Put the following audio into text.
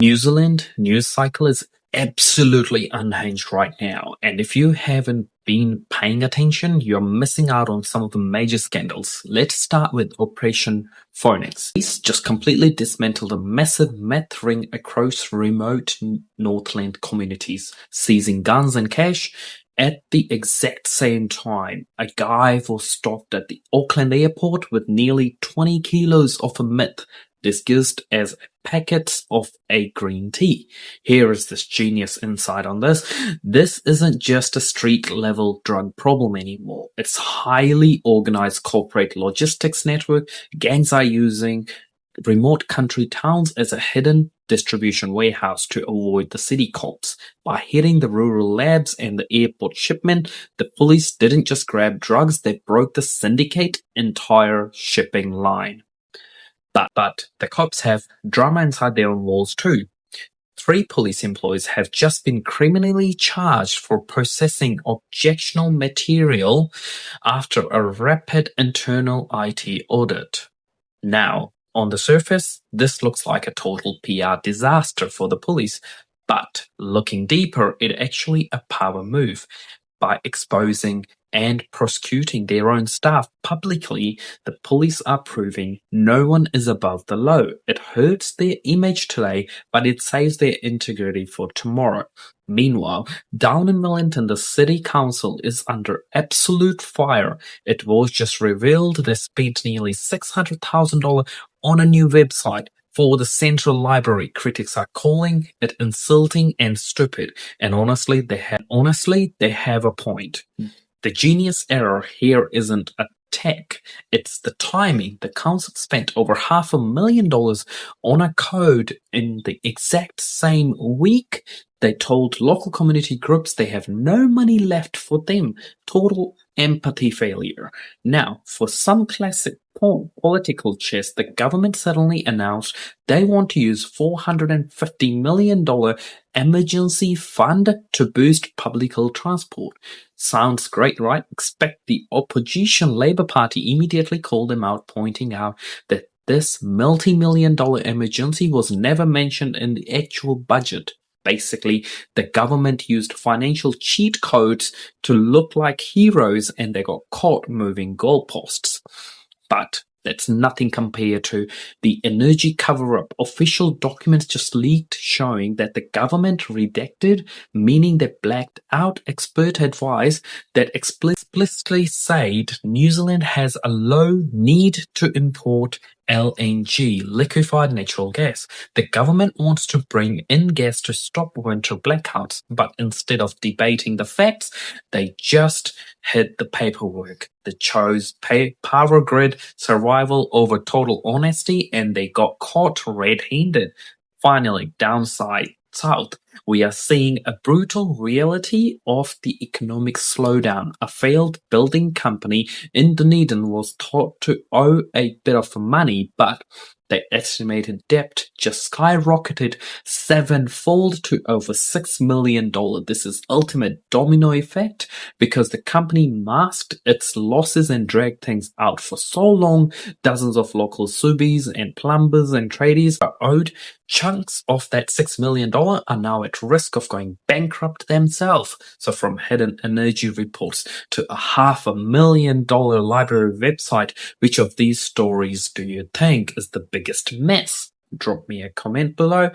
New Zealand news cycle is absolutely unhinged right now, and if you haven't been paying attention, you're missing out on some of the major scandals. Let's start with Operation Phoenix. Police just completely dismantled a massive meth ring across remote Northland communities, seizing guns and cash. At the exact same time, a guy was stopped at the Auckland airport with nearly 20 kilos of a meth disguised as packets of a green tea. Here is this genius insight on this. This isn't just a street level drug problem anymore. It's highly organized corporate logistics network. Gangs are using remote country towns as a hidden distribution warehouse to avoid the city cops. By hitting the rural labs and the airport shipment, the police didn't just grab drugs, they broke the syndicate entire shipping line. But the cops have drama inside their own walls too. 3 police employees have just been criminally charged for possessing objectionable material after a rapid internal IT audit. Now, on the surface, this looks like a total PR disaster for the police, but looking deeper, it's actually a power move. By exposing and prosecuting their own staff publicly, the police are proving no one is above the law. It hurts their image today, but it saves their integrity for tomorrow. Meanwhile, down in Wellington, the city council is under absolute fire. It was just revealed they spent nearly $600,000 on a new website for the Central Library. Critics are calling it insulting and stupid, and honestly, they have a point. The genius error here isn't a tech, it's the timing. The council spent over $500,000 on a code in the exact same week. They told local community groups they have no money left for them. Total empathy failure. Now, for some classic political chess, the government suddenly announced they want to use $450 million emergency fund to boost public transport. Sounds great, right? Expect the opposition Labour Party immediately called them out, pointing out that this multi-million-dollar emergency was never mentioned in the actual budget. Basically, the government used financial cheat codes to look like heroes, and they got caught moving goalposts. But that's nothing compared to the energy cover-up. Official documents just leaked showing that the government redacted, meaning they blacked out expert advice that explicitly said New Zealand has a low need to import LNG, liquefied natural gas. The government wants to bring in gas to stop winter blackouts, but instead of debating the facts, they just hit the paperwork. They chose power grid survival over total honesty, and they got caught red-handed. Finally, downside south, we are seeing a brutal reality of the economic slowdown. A failed building company in Dunedin was thought to owe a bit of money, but their estimated debt just skyrocketed 7-fold to over $6 million. This is ultimate domino effect because the company masked its losses and dragged things out for so long. Dozens of local subbies and plumbers and tradies are owed. Chunks of that $6 million are now at risk of going bankrupt themselves. So from hidden energy reports to a $500,000 library website, which of these stories do you think is the biggest mess? Drop me a comment below.